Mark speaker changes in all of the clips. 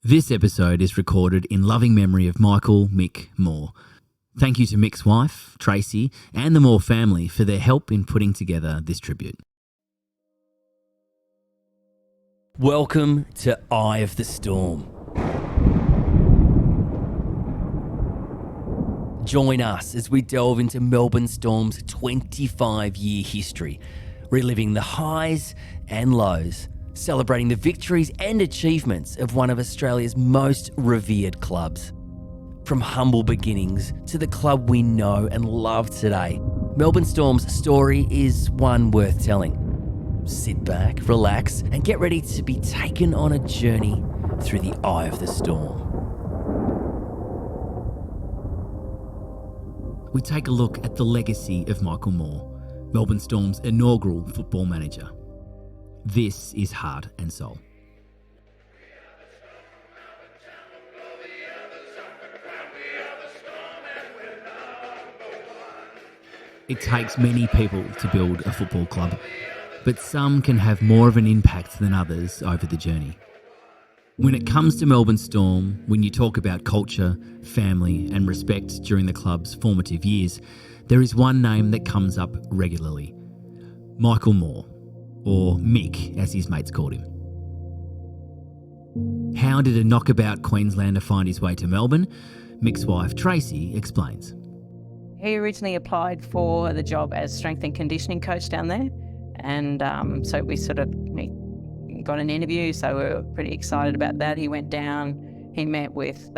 Speaker 1: This episode is recorded in loving memory of Michael Mick Moore. Thank you to Mick's wife, Tracy, and the Moore family for their help in putting together this tribute. Welcome to Eye of the Storm. Join us as we delve into Melbourne Storm's 25-year history, reliving the highs and lows, celebrating the victories and achievements of one of Australia's most revered clubs. From humble beginnings to the club we know and love today, Melbourne Storm's story is one worth telling. Sit back, relax, and get ready to be taken on a journey through the eye of the storm. We take a look at the legacy of Michael Moore, Melbourne Storm's inaugural football manager. This is Heart and Soul. It takes many people to build a football club, but some can have more of an impact than others over the journey. When it comes to Melbourne Storm, when you talk about culture, family and respect during the club's formative years, there is one name that comes up regularly: Michael Moore, or Mick as his mates called him. How did a knockabout Queenslander find his way to Melbourne? Mick's wife Tracy explains.
Speaker 2: He originally applied for the job as strength and conditioning coach down there, and so we got an interview, so we were pretty excited about that. He went down, he met with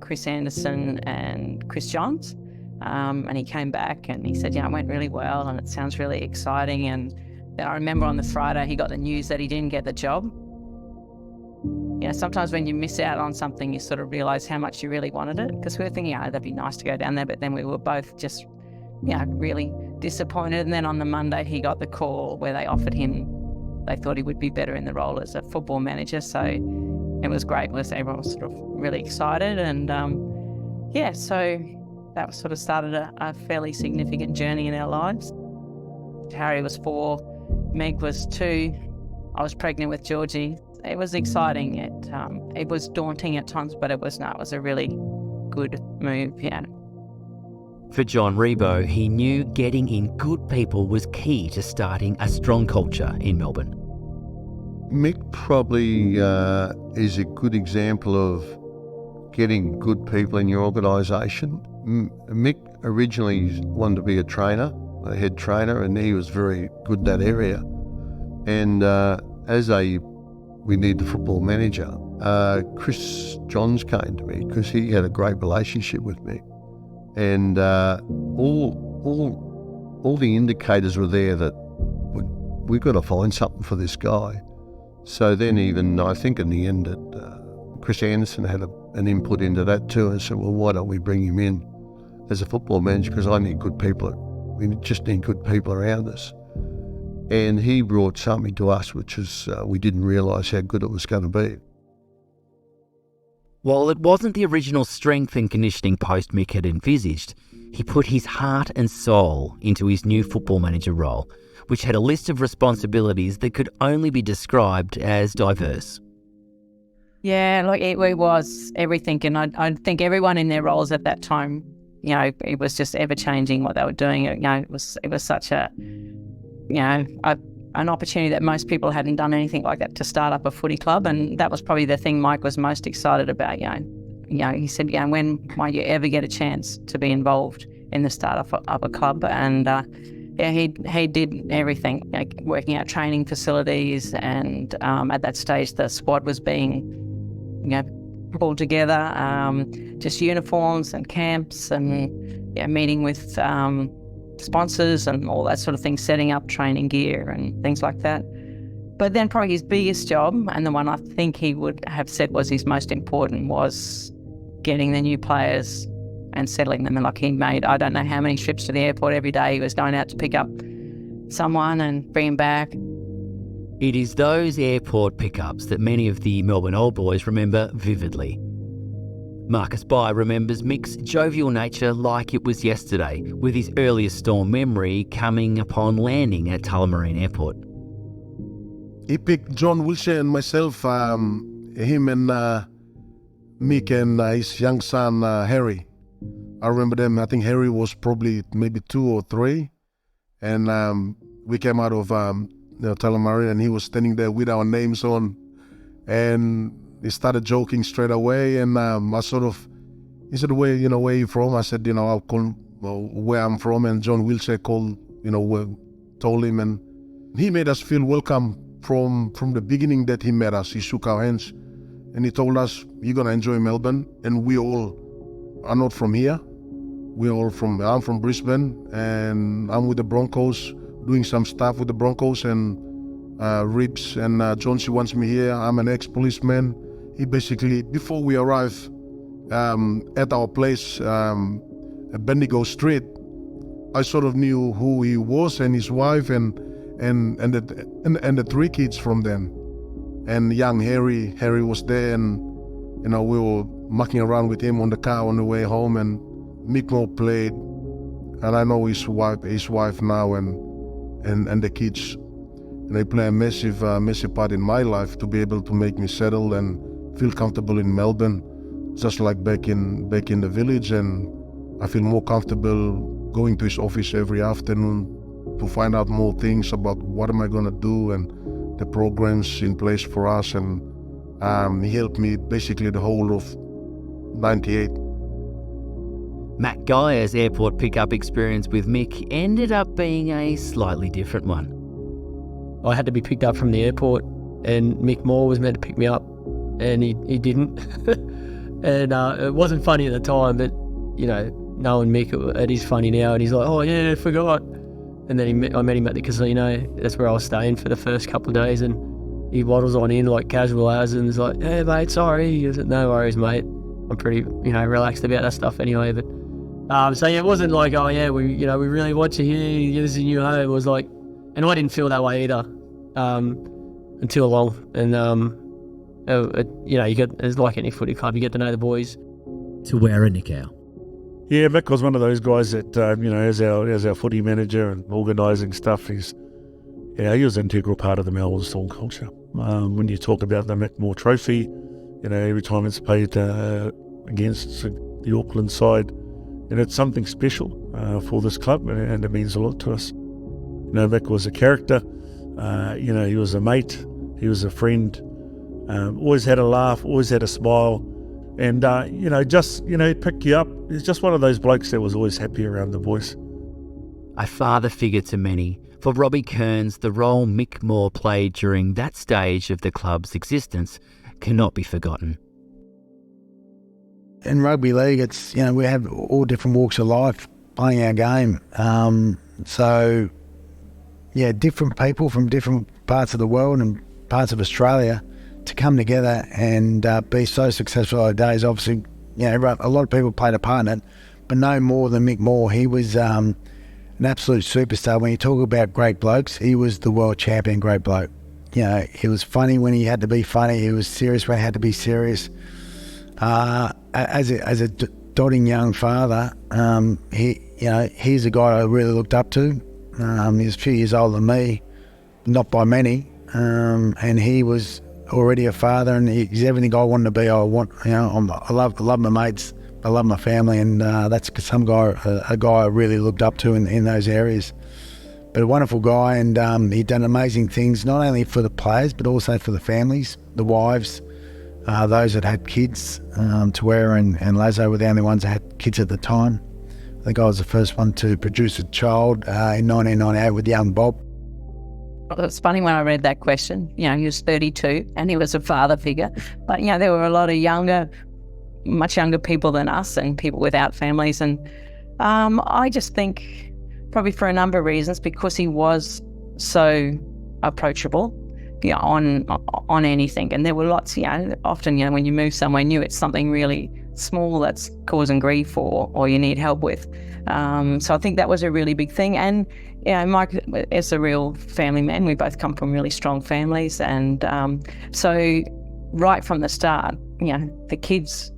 Speaker 2: Chris Anderson and Chris Johns, and he came back and he said, it went really well and it sounds really exciting. And then I remember on the Friday he got the news that he didn't get the job. Sometimes when you miss out on something, you sort of realise how much you really wanted it, because we were thinking, that'd be nice to go down there, but then we were both just, really disappointed. And then on the Monday he got the call where they offered him, they thought he would be better in the role as a football manager, so it was great. Everyone was sort of really excited, and so that sort of started a fairly significant journey in our lives. Harry was 4, Meg was 2, I was pregnant with Georgie. It was exciting. It was daunting at times, but it was a really good move,
Speaker 1: For John Rebo, he knew getting in good people was key to starting a strong culture in Melbourne.
Speaker 3: Mick probably is a good example of getting good people in your organisation. Mick originally wanted to be a trainer, a head trainer, and he was very good in that area. And we need the football manager, Chris Johns came to me because he had a great relationship with me. And all the indicators were there that we've got to find something for this guy. So then even, I think in the end, Chris Anderson had an input into that too, and said, well, why don't we bring him in as a football manager, because I need good people. We just need good people around us. And he brought something to us which is we didn't realise how good it was going to be.
Speaker 1: While it wasn't the original strength and conditioning post Mick had envisaged, he put his heart and soul into his new football manager role, which had a list of responsibilities that could only be described as diverse.
Speaker 2: Yeah, it was everything, and I think everyone in their roles at that time, it was just ever changing what they were doing. It was such an opportunity that most people hadn't done anything like that, to start up a footy club, and that was probably the thing Mike was most excited about. He said, when might you ever get a chance to be involved in the start of a club? And he did everything, working out training facilities, and at that stage the squad was being pulled together, just uniforms and camps, and meeting with sponsors and all that sort of thing, setting up training gear and things like that. But then probably his biggest job, and the one I think he would have said was his most important, was getting the new players and settling them. And he made, I don't know how many trips to the airport every day. He was going out to pick up someone and bring him back.
Speaker 1: It is those airport pickups that many of the Melbourne old boys remember vividly. Marcus Bye remembers Mick's jovial nature like it was yesterday, with his earliest Storm memory coming upon landing at Tullamarine Airport.
Speaker 4: He picked John Wilshire and myself, him and Mick and his young son, Harry. I remember them. I think Harry was probably maybe 2 or 3. And we came out of Tullamarine, and he was standing there with our names on. And he started joking straight away. And I sort of, he said, where you from? I said, I'll call where I'm from. And John Wilshire told him. And he made us feel welcome from the beginning that he met us. He shook our hands. And he told us, you're going to enjoy Melbourne. And we all are not from here. I'm from Brisbane, and I'm with the Broncos, doing some stuff with the Broncos, and Ribs and Johnsy wants me here. I'm an ex-policeman. He basically, before we arrive at our place, Bendigo Street, I sort of knew who he was and his wife and the 3 kids from them. And young Harry was there, and we were mucking around with him on the car on the way home, and Mick Moore played, and I know his wife now, and the kids. And they play a massive part in my life to be able to make me settle and feel comfortable in Melbourne, just like back in the village. And I feel more comfortable going to his office every afternoon to find out more things about what am I going to do and the programs in place for us. And he helped me basically the whole of 98.
Speaker 1: Matt Geyer's airport pickup experience with Mick ended up being a slightly different one.
Speaker 5: I had to be picked up from the airport, and Mick Moore was meant to pick me up, and he didn't. And it wasn't funny at the time, but, knowing Mick, it is funny now, and he's like, oh yeah, I forgot. And then I met him at the casino. That's where I was staying for the first couple of days, and he waddles on in like casual as, and he's like, hey mate, sorry. He said, no worries mate. I'm pretty, relaxed about that stuff anyway, but so yeah, it wasn't like, oh yeah, we really want you here, this is your home. It was like, and I didn't feel that way either until along. And you get, it's like any footy club, you get to know the boys.
Speaker 1: To wear a nick out.
Speaker 6: Yeah, Mick was one of those guys that as our footy manager and organising stuff, he was an integral part of the Melbourne Storm culture. When you talk about the Mick Moore Trophy, every time it's played against the Auckland side, and it's something special for this club, and it means a lot to us. Mick was a character. He was a mate. He was a friend. Always had a laugh. Always had a smile. And he'd pick you up. He's just one of those blokes that was always happy around the boys.
Speaker 1: A father figure to many. For Robbie Kearns, the role Mick Moore played during that stage of the club's existence cannot be forgotten.
Speaker 7: In rugby league, it's, we have all different walks of life playing our game. So, different people from different parts of the world and parts of Australia to come together and be so successful over days. Obviously, a lot of people played a part in it, but no more than Mick Moore. He was an absolute superstar. When you talk about great blokes, he was the world champion great bloke. He was funny when he had to be funny. He was serious when he had to be serious. As a doting young father, he's a guy I really looked up to. He's a few years older than me, not by many, and he was already a father, and he's everything I wanted to be. I love my mates, I love my family, and that's a guy I really looked up to in those areas. But a wonderful guy, and he'd done amazing things, not only for the players, but also for the families, the wives, those that had kids. Tawera and Lazo were the only ones that had kids at the time. I think I was the first one to produce a child in 1998 with young Bob.
Speaker 2: It's funny when I read that question, he was 32 and he was a father figure. But, there were a lot of much younger people than us and people without families. And I just think probably for a number of reasons, because he was so approachable, on anything. And there were lots, often, when you move somewhere new, it's something really small that's causing grief or you need help with. So I think that was a really big thing. And, Mike is a real family man. We both come from really strong families. And so right from the start, the kids,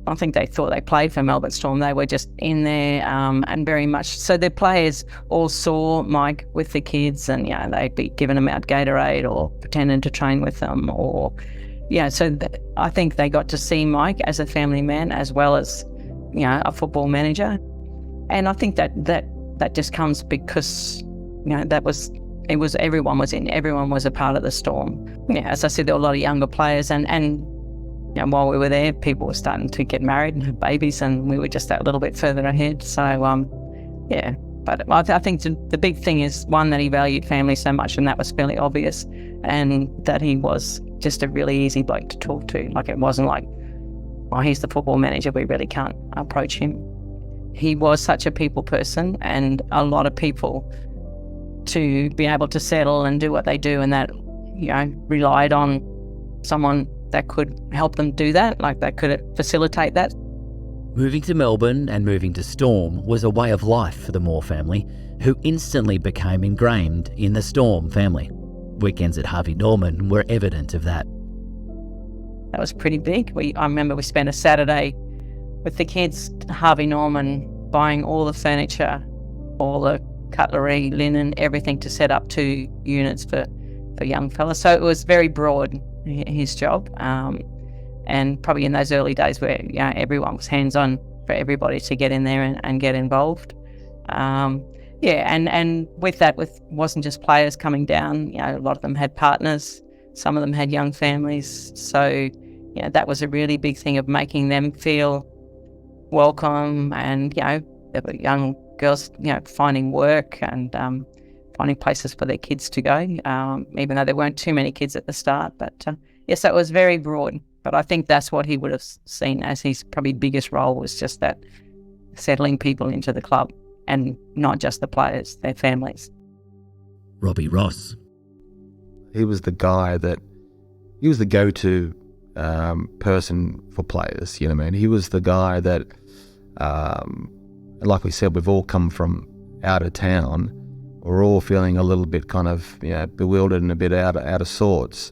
Speaker 2: I think they thought they played for Melbourne Storm. They were just in there and very much. So the players all saw Mike with the kids and, they'd be giving them out Gatorade or pretending to train with them or, yeah, so I think they got to see Mike as a family man as well as, a football manager. And I think that just comes because, everyone was a part of the Storm. Yeah, as I said, there were a lot of younger players and while we were there, people were starting to get married and have babies, and we were just that little bit further ahead. So, but I think the big thing is, one, that he valued family so much, and that was fairly obvious, and that he was just a really easy bloke to talk to. Like, it wasn't like, well, he's the football manager, we really can't approach him. He was such a people person, and a lot of people, to be able to settle and do what they do, and that, relied on someone that could help them do that, like that could facilitate that.
Speaker 1: Moving to Melbourne and moving to Storm was a way of life for the Moore family, who instantly became ingrained in the Storm family. Weekends at Harvey Norman were evident of that.
Speaker 2: That was pretty big. I remember we spent a Saturday with the kids at Harvey Norman buying all the furniture, all the cutlery, linen, everything to set up 2 units for young fellas. So it was very broad, his job. And probably in those early days where everyone was hands-on for everybody to get in there and get involved. And with that, wasn't just players coming down. A lot of them had partners. Some of them had young families. So, that was a really big thing of making them feel welcome. And, there were young girls, finding work and finding places for their kids to go, even though there weren't too many kids at the start. But, yes, that was very broad. But I think that's what he would have seen as his probably biggest role, was just that settling people into the club, and not just the players, their families.
Speaker 1: Robbie Ross.
Speaker 8: He was the guy he was the go-to person for players, you know what I mean? He was the guy that, like we said, we've all come from out of town. We're all feeling a little bit kind of, bewildered and a bit out of sorts.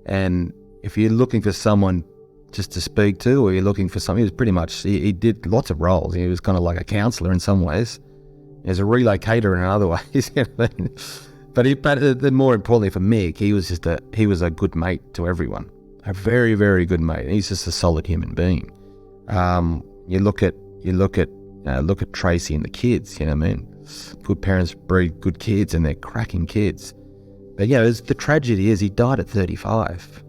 Speaker 8: And if you're looking for someone just to speak to, or you're looking for something, he was pretty much, he did lots of roles. He was kind of like a counsellor in some ways. He was a relocator in other ways. You know what I mean? But more importantly for Mick, he was a good mate to everyone. A very, very good mate. He's just a solid human being. You look at Tracy and the kids, you know what I mean? Good parents breed good kids, and they're cracking kids. But the tragedy is he died at 35.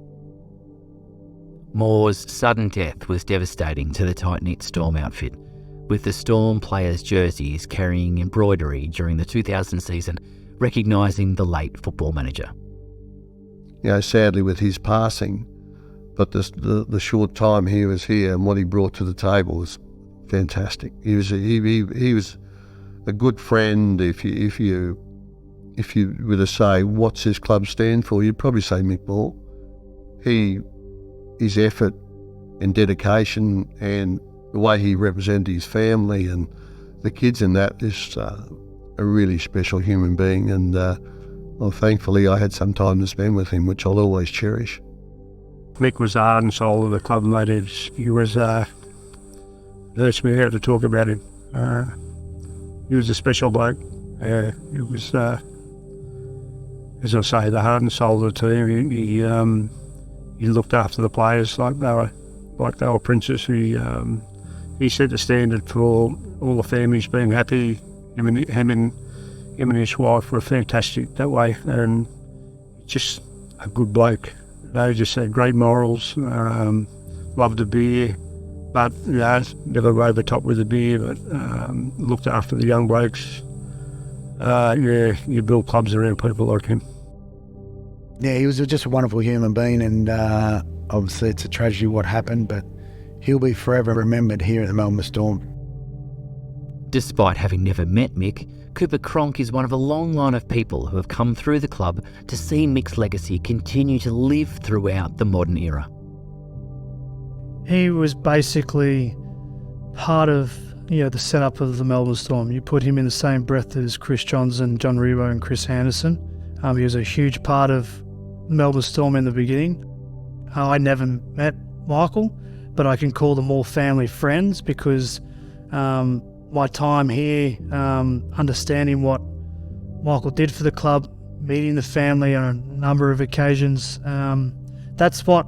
Speaker 1: Moore's sudden death was devastating to the tight-knit Storm outfit, with the Storm players' jerseys carrying embroidery during the 2000 season, recognising the late football manager.
Speaker 3: Sadly with his passing, but the short time he was here and what he brought to the table was fantastic. He was a good friend. If you were to say, what's his club stand for, you'd probably say Mick Moore. His effort and dedication and the way he represented his family and the kids in that is a really special human being. And thankfully I had some time to spend with him, which I'll always cherish.
Speaker 6: Mick was the heart and soul of the club, mate. He was, hurts me out to talk about him. He was a special bloke. He was, as I say, the heart and soul of the team. He looked after the players like they were princes. He set the standard for all the families being happy. Him and his wife were fantastic that way, and just a good bloke. They just had great morals. Loved the beer, but never over the top with the beer. But looked after the young blokes. You build clubs around people like him.
Speaker 7: Yeah, he was just a wonderful human being, and obviously it's a tragedy what happened, but he'll be forever remembered here at the Melbourne Storm.
Speaker 1: Despite having never met Mick, Cooper Cronk is one of a long line of people who have come through the club to see Mick's legacy continue to live throughout the modern era.
Speaker 9: He was basically part of the setup of the Melbourne Storm. You put him in the same breath as Chris Johnson, John Rebo and Chris Anderson. He was a huge part of Melbourne Storm in the beginning. I never met Michael, but I can call them all family friends because my time here, understanding what Michael did for the club, meeting the family on a number of occasions, that's what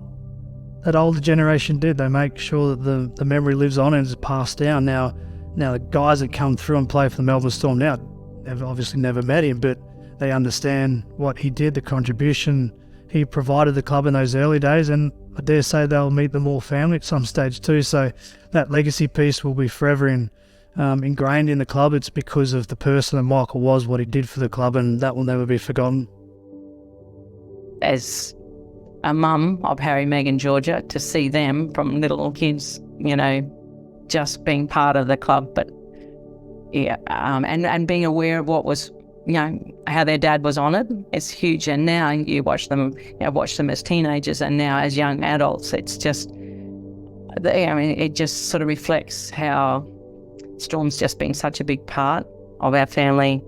Speaker 9: that older generation did. They make sure that the memory lives on and is passed down. Now the guys that come through and play for the Melbourne Storm now have obviously never met him, but they understand what he did, the contribution he provided the club in those early days, and I dare say they'll meet them all family at some stage too. So that legacy piece will be forever ingrained in the club. It's because of the person that Michael was, what he did for the club, and that will never be forgotten.
Speaker 2: As a mum of Harry, Meg and Georgia, to see them from little kids, just being part of the club, but and being aware of what was, how their dad was honoured, it's huge. And now you watch them as teenagers and now as young adults. It's just, it just sort of reflects how Storm's just been such a big part of our family.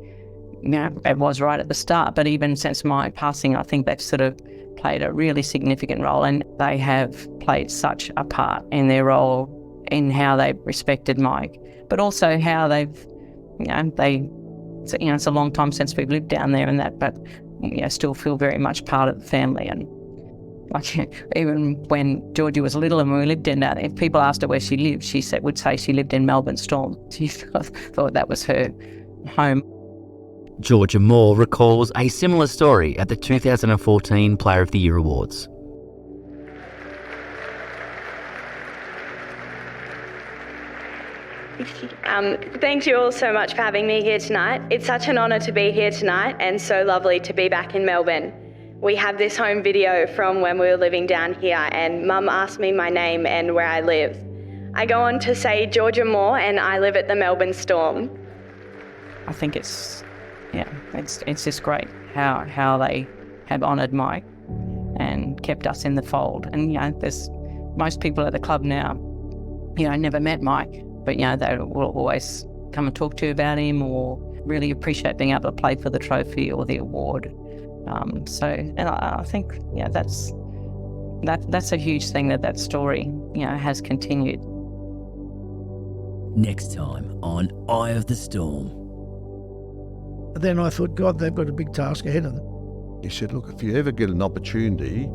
Speaker 2: It was right at the start, but even since my passing, I think they've sort of played a really significant role, and they have played such a part in their role in how they've respected Mike, but also how they've, it's a long time since we've lived down there and that, but still feel very much part of the family. And even when Georgie was little and we lived in that, if people asked her where she lived, she would say she lived in Melbourne Storm. She thought that was her home.
Speaker 1: Georgia Moore recalls a similar story at the 2014 Player of the Year Awards.
Speaker 10: Thank you all so much for having me here tonight. It's such an honour to be here tonight and so lovely to be back in Melbourne. We have this home video from when we were living down here, and Mum asked me my name and where I live. I go on to say Georgia Moore, and I live at the Melbourne Storm.
Speaker 2: I think it's just great how they have honoured Mike and kept us in the fold. And there's most people at the club now, never met Mike, but they will always come and talk to you about him or really appreciate being able to play for the trophy or the award. And I think that's a huge thing that story has continued.
Speaker 1: Next time on Eye of the Storm.
Speaker 11: But then I thought, God, they've got a big task ahead of them.
Speaker 3: He said, look, if you ever get an opportunity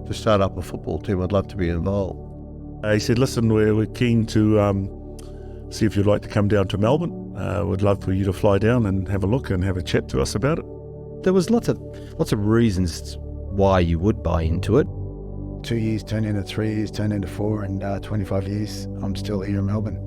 Speaker 3: to start up a football team, I'd love to be involved.
Speaker 6: He said, listen, we're keen to see if you'd like to come down to Melbourne. We'd love for you to fly down and have a look and have a chat to us about it.
Speaker 8: There was lots of reasons why you would buy into it.
Speaker 7: 2 years turned into 3 years, turned into 4, and 25 years, I'm still here in Melbourne.